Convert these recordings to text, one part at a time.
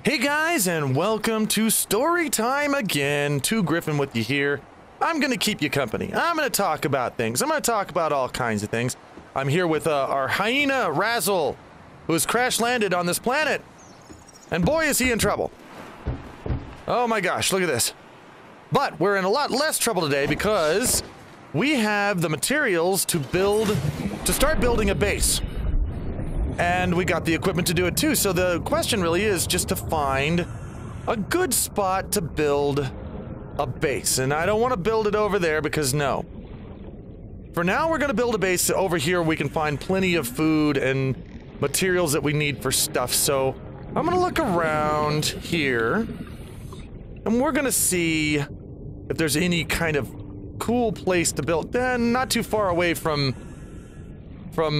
Hey guys, and welcome to Story Time again. Gryphon with you here. I'm gonna keep you company. I'm gonna talk about things. I'm gonna talk about all kinds of things. I'm here with our hyena Razzle, who has crash landed on this planet. And boy is he in trouble. Oh my gosh, look at this. But we're in a lot less trouble today because we have the materials to start building a base. And we got the equipment to do it too, so the question really is just to find a good spot to build a base. And I don't want to build it over there because no. For now, we're going to build a base over here where we can find plenty of food and materials that we need for stuff. So I'm going to look around here and we're going to see if there's any kind of cool place to build. Not too far away from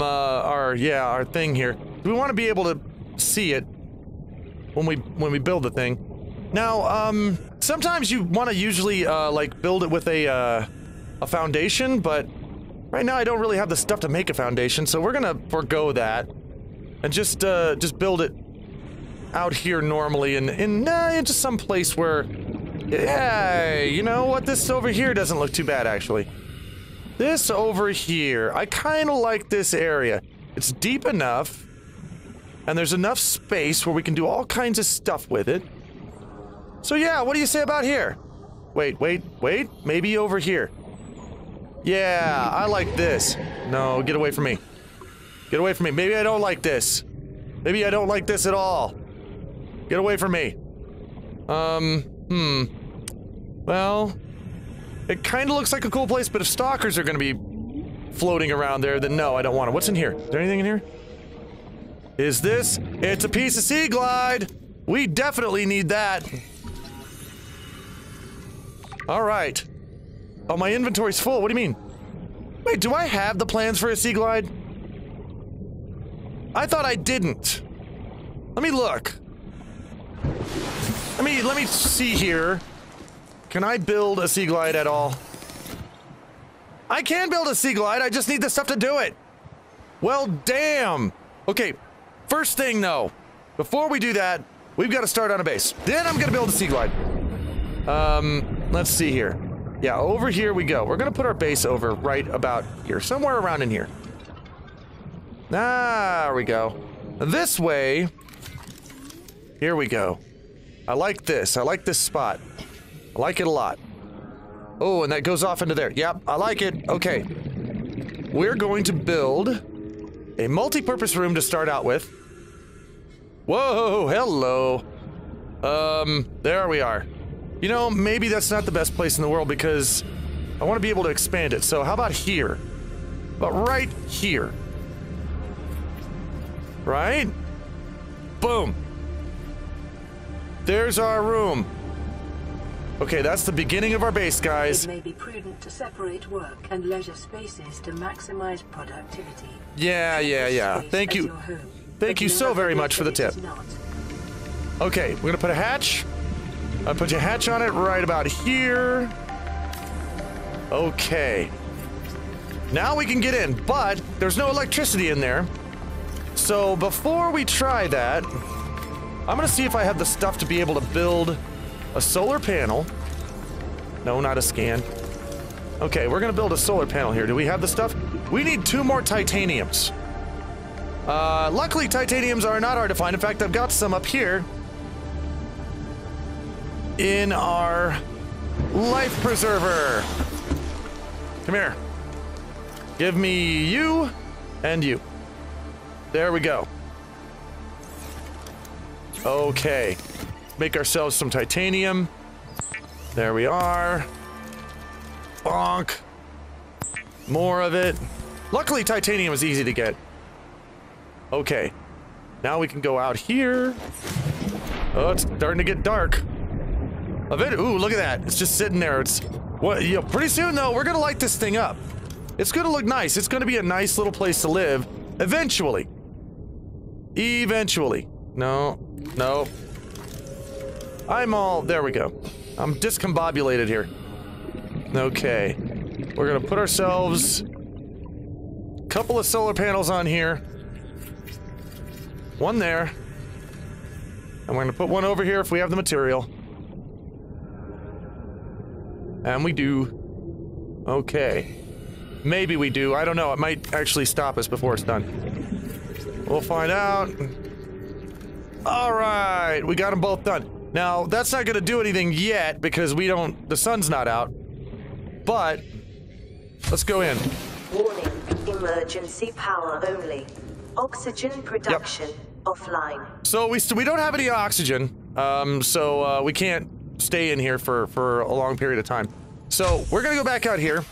our thing here. We want to be able to see it when we build the thing. Now, sometimes you want to usually like build it with a foundation, but right now I don't really have the stuff to make a foundation, so we're gonna forego that and just build it out here normally in just some place where, yeah, you know what, this over here doesn't look too bad actually. This over here, I kind of like this area. It's deep enough, and there's enough space where we can do all kinds of stuff with it. So yeah, what do you say about here? Wait, maybe over here. Yeah, I like this. No, get away from me. Get away from me. Maybe I don't like this. Maybe I don't like this at all. Get away from me. Well, it kind of looks like a cool place, but if stalkers are going to be floating around there, then no, I don't want it. What's in here? Is there anything in here? Is this? It's a piece of sea glide. We definitely need that. All right. Oh, my inventory's full. What do you mean? Wait, do I have the plans for a sea glide? I thought I didn't. Let me look. Let me see here. Can I build a sea glide at all? I can build a sea glide, I just need the stuff to do it. Well, damn. Okay, first thing though, before we do that, we've got to start on a base. Then I'm gonna build a sea glide. Let's see here. Yeah, over here we go. We're gonna put our base over right about here, somewhere around in here. There we go. This way. Here we go. I like this. I like this spot. I like it a lot. Oh, and that goes off into there. Yep, I like it. Okay. We're going to build a multi-purpose room to start out with. Whoa, hello. There we are. You know, maybe that's not the best place in the world because I want to be able to expand it. So how about here? But right here. Right? Boom. There's our room. Okay, that's the beginning of our base, guys. It may be prudent to separate work and leisure spaces to maximize productivity. Yeah. Thank you. Thank you so very much for the tip. Okay, we're gonna put a hatch. I'll put your hatch on it right about here. Okay. Now we can get in, but there's no electricity in there. So before we try that, I'm gonna see if I have the stuff to be able to build a solar panel. No, not a scan. Okay, we're gonna build a solar panel here. Do we have the stuff? We need 2 more titaniums. Luckily, titaniums are not hard to find. In fact, I've got some up here in our life preserver. Come here. Give me you and you. There we go. Okay. Make ourselves some titanium. There we are. Bonk. More of it. Luckily, titanium is easy to get. Okay. Now we can go out here. Oh, it's starting to get dark. Ooh, look at that. It's just sitting there. It's what, you know, pretty soon though, we're gonna light this thing up. It's gonna look nice. It's gonna be a nice little place to live. Eventually. Eventually. No. There we go. I'm discombobulated here. Okay. We're gonna put ourselves a couple of solar panels on here. One there. And we're gonna put one over here if we have the material. And we do. Okay. Maybe we do. I don't know. It might actually stop us before it's done. We'll find out. Alright, we got them both done. Now, that's not gonna do anything yet because we don't... the sun's not out. But, let's go in. Warning, emergency power only. Oxygen production offline. So we don't have any oxygen, so we can't stay in here for a long period of time. So we're gonna go back out here.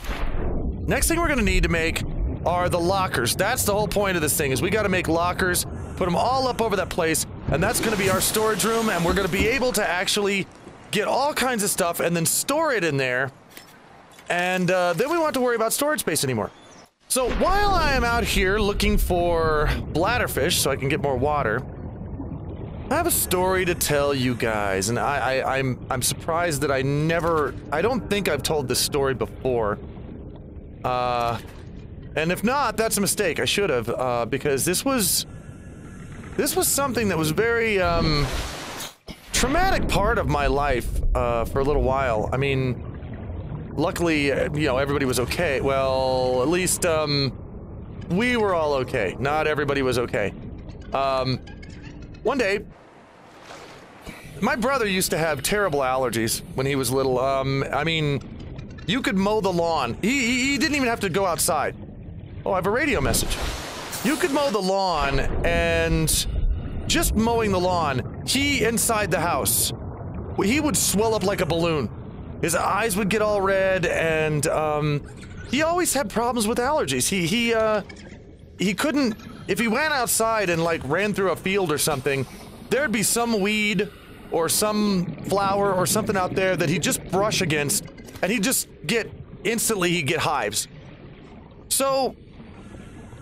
Next thing we're gonna need to make are the lockers. That's the whole point of this thing, is we gotta make lockers, put them all up over that place, and that's gonna be our storage room, and we're gonna be able to actually get all kinds of stuff and then store it in there, and then we won't have to worry about storage space anymore. So while I am out here looking for bladderfish so I can get more water, I have a story to tell you guys, and I'm surprised that I don't think I've told this story before. And if not, that's a mistake. I should have, because this was something that was very, traumatic part of my life, for a little while. I mean, luckily, you know, everybody was okay. Well, at least, we were all okay. Not everybody was okay. One day, my brother used to have terrible allergies when he was little. I mean, you could mow the lawn. He didn't even have to go outside. Oh, I have a radio message. You could mow the lawn, and just mowing the lawn, he inside the house, he would swell up like a balloon. His eyes would get all red, and he always had problems with allergies. He couldn't, if he went outside and like ran through a field or something, there'd be some weed or some flower or something out there that he'd just brush against, and he'd just get, instantly he'd get hives. So,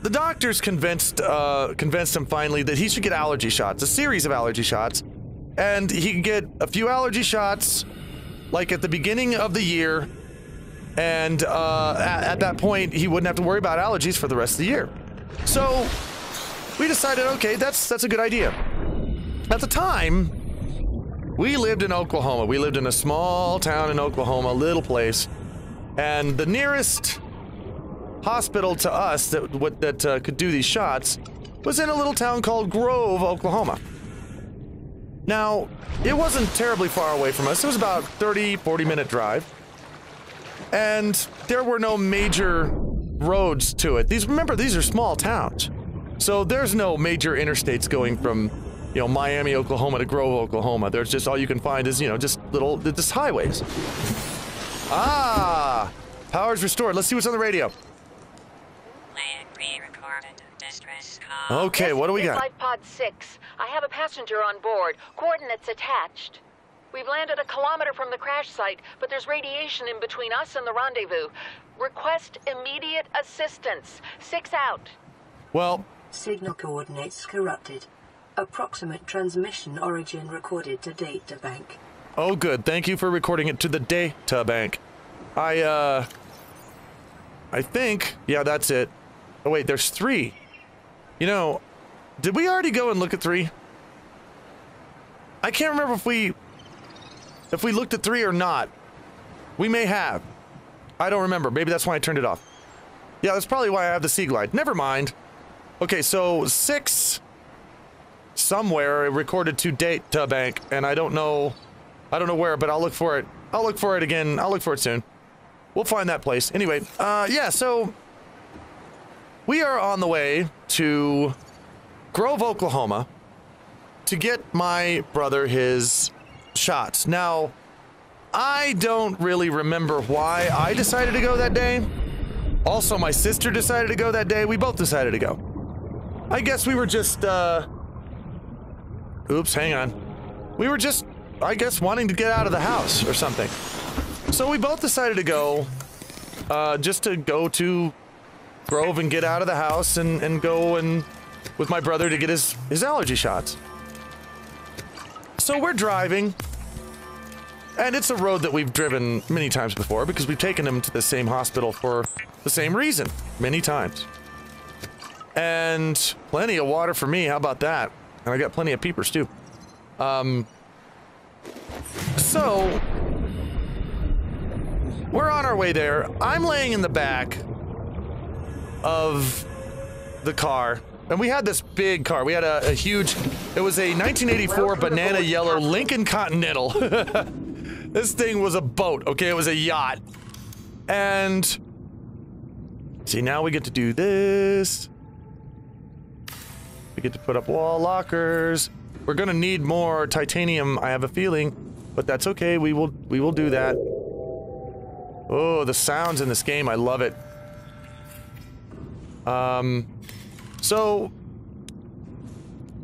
the doctors convinced him finally that he should get allergy shots, a series of allergy shots, and he could get a few allergy shots, like at the beginning of the year, and at that point, he wouldn't have to worry about allergies for the rest of the year. So, we decided, okay, that's a good idea. At the time, we lived in Oklahoma. We lived in a small town in Oklahoma, a little place, and the nearest hospital to us that could do these shots was in a little town called Grove, Oklahoma. Now, it wasn't terribly far away from us. It was about 30-40-minute drive, and there were no major roads to it. Remember, these are small towns, so there's no major interstates going from, you know, Miami, Oklahoma to Grove, Oklahoma. There's just, all you can find is, you know, just highways. Ah, power's restored. Let's see what's on the radio. Okay, what do we got? Flight Pod 6. I have a passenger on board. Coordinates attached. We've landed a kilometer from the crash site, but there's radiation in between us and the rendezvous. Request immediate assistance. 6 out. Well... Signal coordinates corrupted. Approximate transmission origin recorded to data bank. Oh, good. Thank you for recording it to the data bank. I think... Yeah, that's it. Oh, wait, there's 3. You know, did we already go and look at 3? I can't remember if we looked at 3 or not. We may have. I don't remember. Maybe that's why I turned it off. Yeah, that's probably why I have the Sea Glide. Never mind. Okay, so 6 somewhere recorded to data bank, and I don't know where, but I'll look for it. I'll look for it again. I'll look for it soon. We'll find that place. Anyway, yeah, so we are on the way to Grove, Oklahoma to get my brother his shots. Now, I don't really remember why I decided to go that day. Also, my sister decided to go that day. We both decided to go. I guess we were just, oops, hang on. We were just, I guess, wanting to get out of the house or something. So we both decided to go, just to go to Grove and get out of the house and go and with my brother to get his allergy shots. So we're driving, and it's a road that we've driven many times before because we've taken him to the same hospital for the same reason many times. And plenty of water for me, how about that? And I got plenty of peepers too. So we're on our way there. I'm laying in the back of the car, and we had this big car. We had a huge, it was a 1984 banana yellow Lincoln Continental. This thing was a boat, okay? It was a yacht. And see, now we get to do this. We get to put up wall lockers. We're gonna need more titanium, I have a feeling, but that's okay. We will do that. Oh, the sounds in this game, I love it. So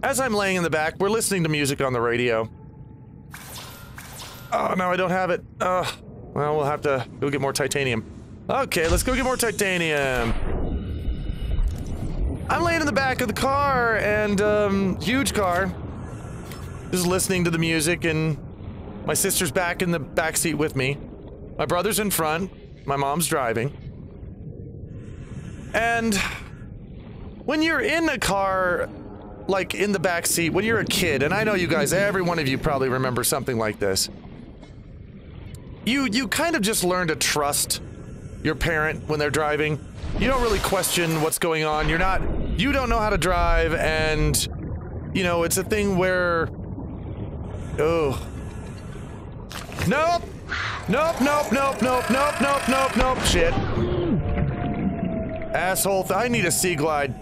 as I'm laying in the back, we're listening to music on the radio. Oh no, I don't have it. Well, we'll have to go get more titanium. Okay, let's go get more titanium. I'm laying in the back of the car, and huge car, just listening to the music, and my sister's back in the back seat with me. My brother's in front. My mom's driving. And when you're in a car, like in the back seat, when you're a kid, and I know you guys, every one of you probably remember something like this. You kind of just learn to trust your parent when they're driving. You don't really question what's going on. You don't know how to drive, and you know, it's a thing where, oh, nope, shit. Asshole, I need a sea glide.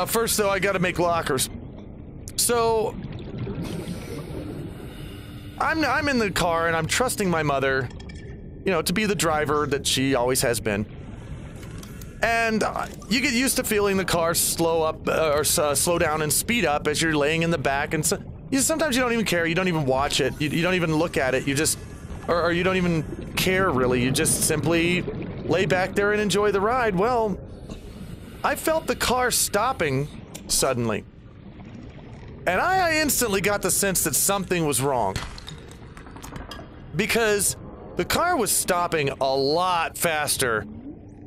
First though, I gotta make lockers. So I'm in the car, and I'm trusting my mother, you know, to be the driver that she always has been. And you get used to feeling the car slow up, or slow down and speed up as you're laying in the back, and sometimes you don't even care, you don't even watch it, you don't even look at it, you just, or you don't even care really, you just simply lay back there and enjoy the ride. Well, I felt the car stopping suddenly, and I instantly got the sense that something was wrong. Because the car was stopping a lot faster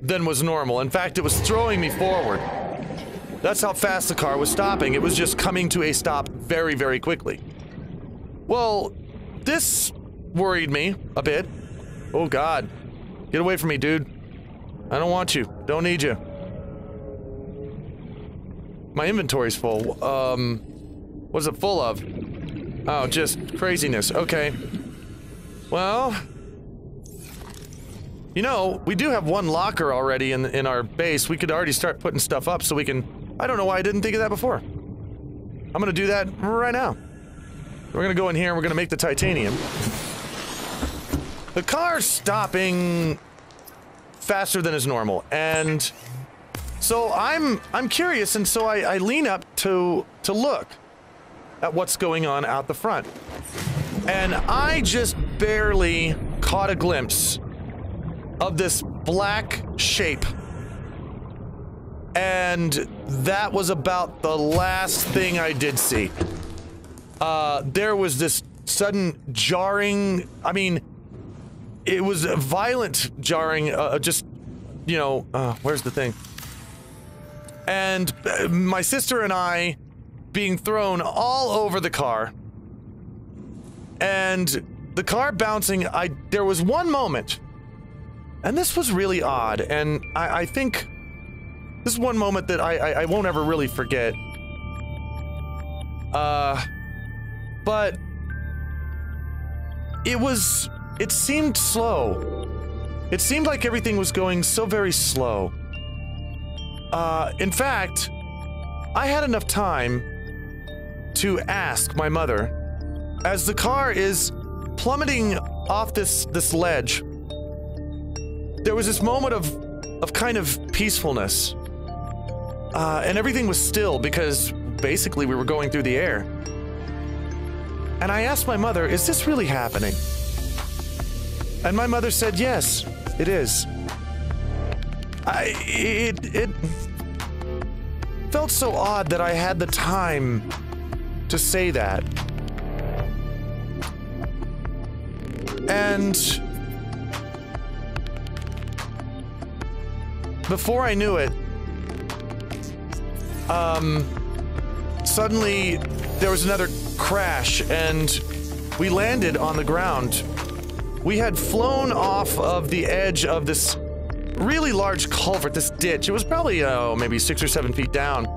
than was normal. In fact, it was throwing me forward. That's how fast the car was stopping. It was just coming to a stop very, very quickly. Well, this worried me a bit. Oh God, get away from me, dude. I don't want you. Don't need you. My inventory's full. What's it full of? Oh, just craziness. Okay. Well, you know, we do have one locker already in our base. We could already start putting stuff up so we can... I don't know why I didn't think of that before. I'm gonna do that right now. We're gonna go in here and we're gonna make the titanium. The car's stopping faster than is normal, and so I'm curious, and so I lean up to look at what's going on out the front. And I just barely caught a glimpse of this black shape. And that was about the last thing I did see. There was this sudden jarring, I mean, it was a violent jarring, just, you know, where's the thing? And my sister and I being thrown all over the car. And the car bouncing, there was one moment, and this was really odd, and I think this is one moment that I won't ever really forget. But it seemed slow. It seemed like everything was going so very slow. In fact, I had enough time to ask my mother, as the car is plummeting off this ledge, there was this moment of kind of peacefulness. And everything was still because basically we were going through the air. And I asked my mother, is this really happening? And my mother said, yes, it is. It felt so odd that I had the time to say that. And before I knew it, suddenly there was another crash, and we landed on the ground. We had flown off of the edge of this really large culvert, this ditch. It was probably, maybe 6 or 7 feet down.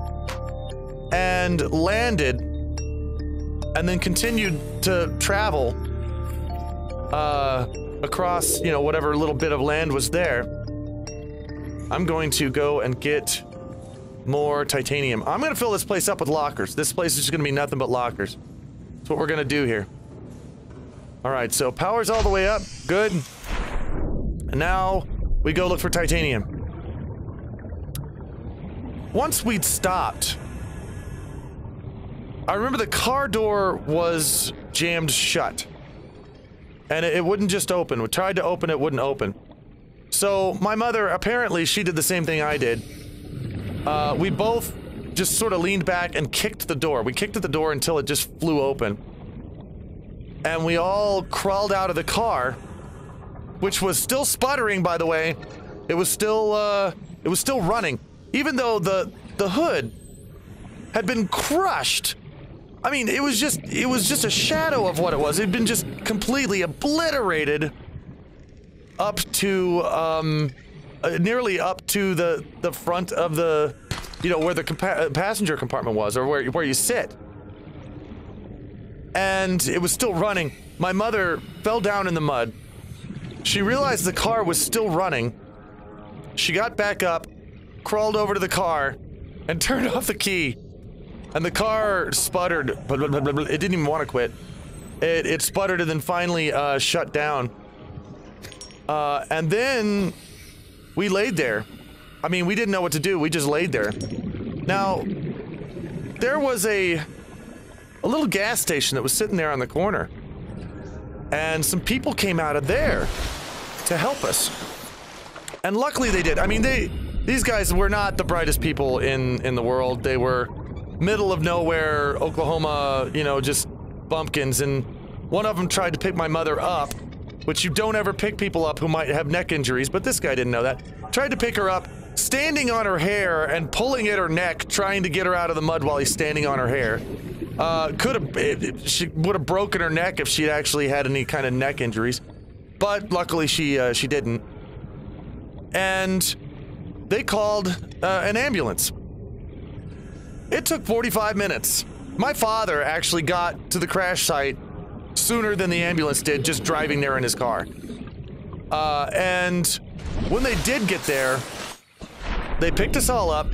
And landed, and then continued to travel across, you know, whatever little bit of land was there. I'm going to go and get more titanium. I'm going to fill this place up with lockers. This place is just going to be nothing but lockers. That's what we're going to do here. All right, so power's all the way up. Good. And now we go look for titanium. Once we'd stopped, I remember the car door was jammed shut. And it wouldn't just open. We tried to open it, wouldn't open. So my mother, apparently she did the same thing I did. We both just sort of leaned back and kicked the door. We kicked at the door until it just flew open. And we all crawled out of the car, which was still sputtering, by the way. It was still running. Even though the hood had been crushed. I mean, it was just a shadow of what it was. It had been just completely obliterated up to, nearly up to the front of the, you know, where the passenger compartment was, or where you sit. And it was still running. My mother fell down in the mud. She realized the car was still running. She got back up, crawled over to the car, and turned off the key. And the car sputtered. It didn't even want to quit. It sputtered and then finally shut down. And then we laid there. I mean, we didn't know what to do. We just laid there. Now, there was a little gas station that was sitting there on the corner. And some people came out of there to help us. And luckily they did. I mean, these guys were not the brightest people in the world. They were middle of nowhere, Oklahoma, you know, just bumpkins. And one of them tried to pick my mother up, which you don't ever pick people up who might have neck injuries, but this guy didn't know that. Tried to pick her up, standing on her hair and pulling at her neck, trying to get her out of the mud while he's standing on her hair. She would have broken her neck if she'd actually had any kind of neck injuries, but luckily she didn't. And they called an ambulance. It took 45 minutes. My father actually got to the crash site sooner than the ambulance did, just driving there in his car. And when they did get there, they picked us all up,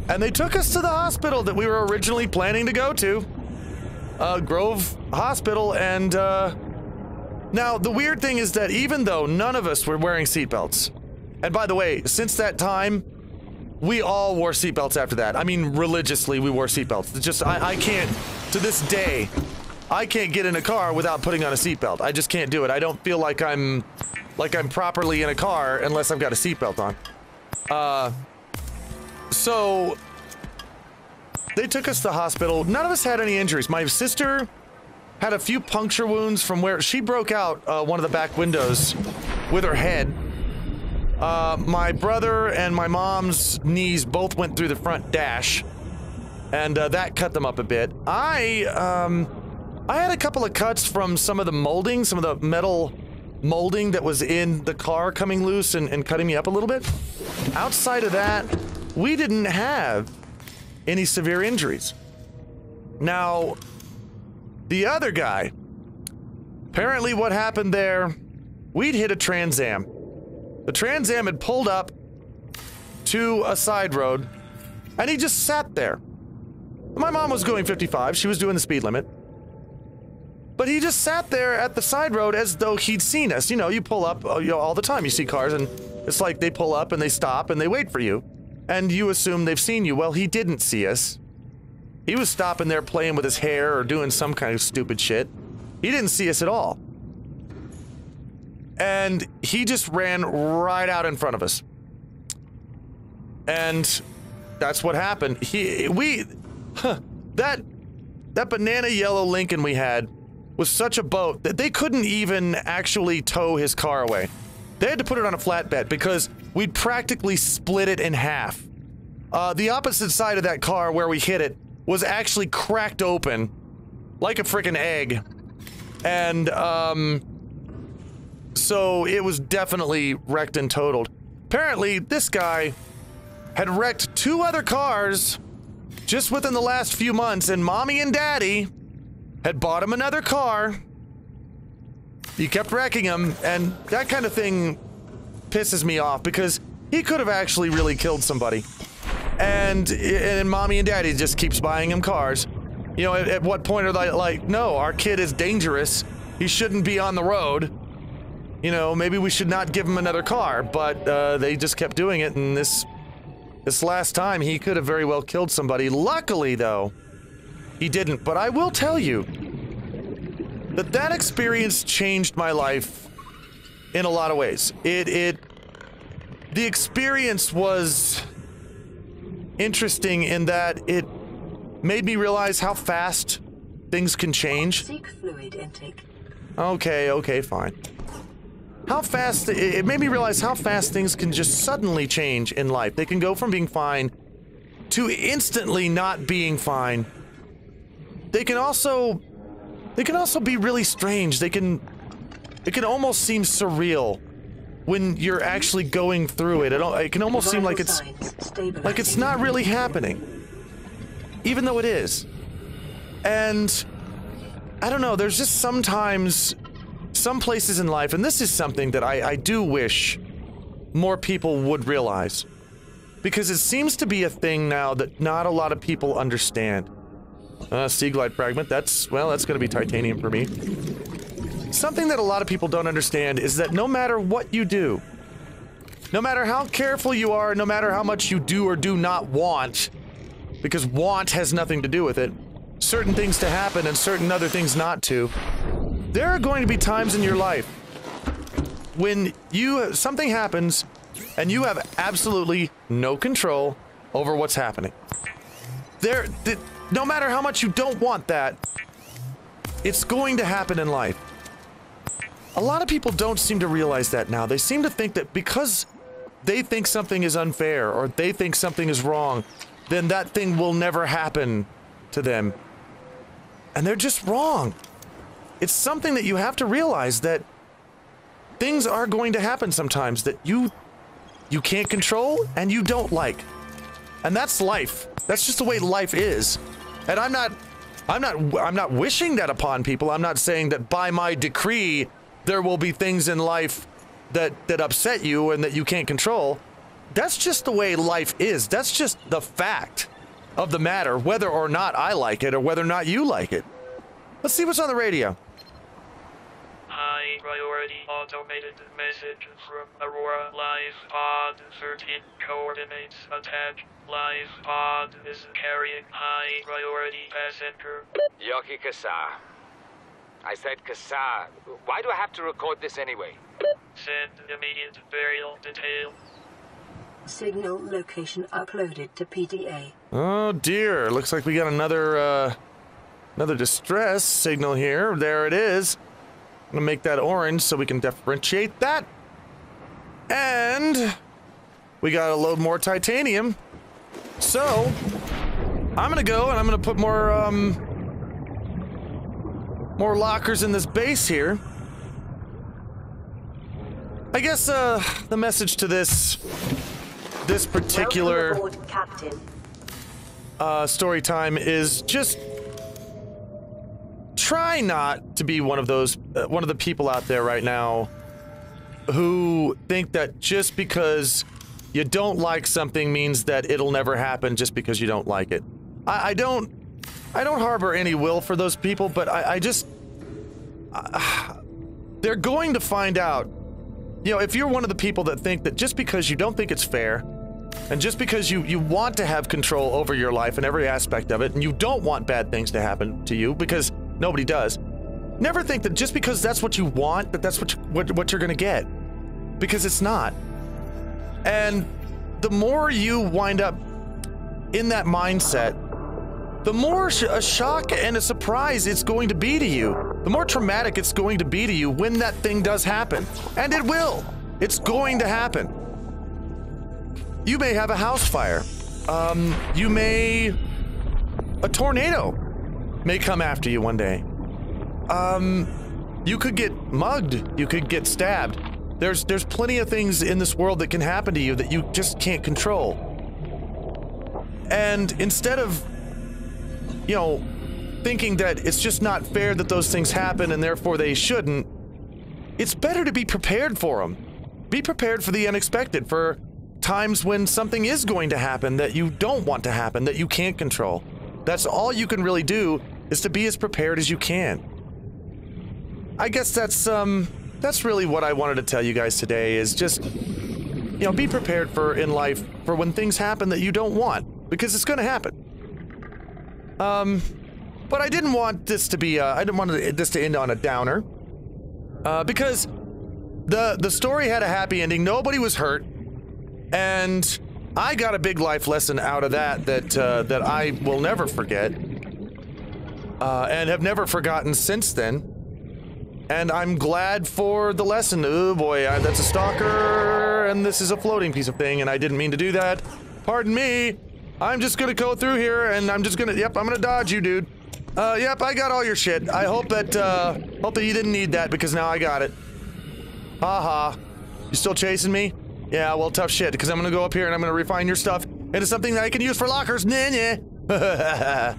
and they took us to the hospital that we were originally planning to go to. Grove Hospital, and now the weird thing is that even though none of us were wearing seatbelts, and by the way, since that time, we all wore seatbelts after that. I mean, religiously, we wore seatbelts. It's just, I can't, to this day, I can't get in a car without putting on a seatbelt. I just can't do it. I don't feel like I'm properly in a car unless I've got a seatbelt on. So they took us to the hospital. None of us had any injuries. My sister had a few puncture wounds from where she broke out one of the back windows with her head. My brother and my mom's knees both went through the front dash, and that cut them up a bit. I had a couple of cuts from some of the molding, some of the metal molding that was in the car coming loose and cutting me up a little bit. Outside of that, we didn't have any severe injuries. Now, the other guy, apparently what happened there, we'd hit a Trans Am. The Trans Am had pulled up to a side road, and he just sat there. My mom was going 55, she was doing the speed limit. But he just sat there at the side road as though he'd seen us. You know, you pull up, you know, all the time you see cars, and it's like they pull up and they stop and they wait for you. And you assume they've seen you. Well, he didn't see us. He was stopping there playing with his hair or doing some kind of stupid shit. He didn't see us at all. And he just ran right out in front of us. And that's what happened. That banana yellow Lincoln we had was such a boat that they couldn't even actually tow his car away. They had to put it on a flatbed because we'd practically split it in half. The opposite side of that car where we hit it was actually cracked open like a freaking egg. And, so it was definitely wrecked and totaled. Apparently, this guy had wrecked 2 other cars just within the last few months, and Mommy and Daddy had bought him another car. He kept wrecking them, and that kind of thing pisses me off because he could have actually really killed somebody. And Mommy and Daddy just keeps buying him cars. You know, at what point are they like, no, our kid is dangerous. He shouldn't be on the road. You know, maybe we should not give him another car, but they just kept doing it, and this last time he could have very well killed somebody. Luckily, though, he didn't. But I will tell you that experience changed my life in a lot of ways. The experience was interesting in that it made me realize how fast things can change. Seek fluid intake. Okay, fine. How fast, it made me realize how fast things can just suddenly change in life. They can go from being fine to instantly not being fine. They can also be really strange. It can almost seem surreal when you're actually going through it. It can almost seem like it's not really happening, even though it is. And I don't know, there's just sometimes some places in life, and this is something that I do wish more people would realize, because it seems to be a thing now that not a lot of people understand. Seaglide fragment, that's gonna be titanium for me. Something that a lot of people don't understand is that no matter what you do, no matter how careful you are, no matter how much you do or do not want, because want has nothing to do with it, certain things to happen and certain other things not to, there are going to be times in your life when something happens and you have absolutely no control over what's happening. No matter how much you don't want that, it's going to happen in life. A lot of people don't seem to realize that now. They seem to think that because they think something is unfair or they think something is wrong, then that thing will never happen to them. And they're just wrong. It's something that you have to realize, that things are going to happen sometimes that you can't control and you don't like. And that's life. That's just the way life is. And I'm not wishing that upon people. I'm not saying that by my decree there will be things in life that upset you and that you can't control. That's just the way life is. That's just the fact of the matter, whether or not I like it or whether or not you like it. Let's see what's on the radio. High priority automated message from Aurora Live Pod 13 coordinates attached. Live Pod is carrying high priority passenger. Yoki Kassar. I said Kassar. Why do I have to record this anyway? Send immediate burial detail. Signal location uploaded to PDA. Oh dear, looks like we got another distress signal here. There it is. I'm gonna make that orange so we can differentiate that. And we gotta load more titanium. So I'm gonna go and I'm gonna put more lockers in this base here. I guess the message to this particular Welcome aboard, Captain. story time is just try not to be one of the people out there right now who think that just because you don't like something means that it'll never happen just because you don't like it. I don't harbor any will for those people, but they're going to find out. You know, if you're one of the people that think that just because you don't think it's fair, and just because you want to have control over your life and every aspect of it, and you don't want bad things to happen to you, because nobody does, never think that just because that's what you want, that that's what you're gonna get. Because it's not. And the more you wind up in that mindset, the more a shock and a surprise it's going to be to you. The more traumatic it's going to be to you when that thing does happen. And it will. It's going to happen. You may have a house fire. You may a tornado may come after you one day. You could get mugged. You could get stabbed. There's plenty of things in this world that can happen to you that you just can't control. And instead of, you know, thinking that it's just not fair that those things happen and therefore they shouldn't, it's better to be prepared for them. Be prepared for the unexpected, for times when something is going to happen that you don't want to happen, that you can't control. That's all you can really do, is to be as prepared as you can. I guess that's really what I wanted to tell you guys today, is just, you know, be prepared for in life for when things happen that you don't want, because it's going to happen. But I didn't want this to be, I didn't want this to end on a downer, because the story had a happy ending. Nobody was hurt, and I got a big life lesson out of that I will never forget, and have never forgotten since then. And I'm glad for the lesson. Oh boy, that's a stalker, and this is a floating piece of thing, and I didn't mean to do that. Pardon me. I'm just gonna go through here, and I'm just gonna, yep, I'm gonna dodge you, dude. Yep, I got all your shit. I hope that you didn't need that, because now I got it. Haha. You still chasing me? Yeah, well, tough shit, because I'm gonna go up here and I'm gonna refine your stuff into something that I can use for lockers. Nah. I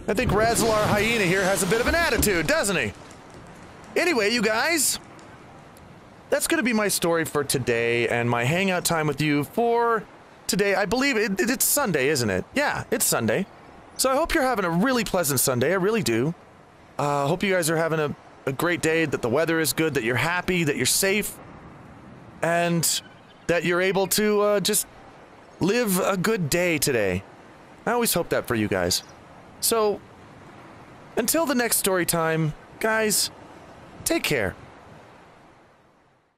think Razzler Hyena here has a bit of an attitude, doesn't he? Anyway, you guys, that's gonna be my story for today and my hangout time with you for today. I believe it's Sunday, isn't it? Yeah, it's Sunday. So I hope you're having a really pleasant Sunday. I really do. Hope you guys are having a great day, that the weather is good, that you're happy, that you're safe, and that you're able to just live a good day today. I always hope that for you guys. So, until the next story time, guys, take care.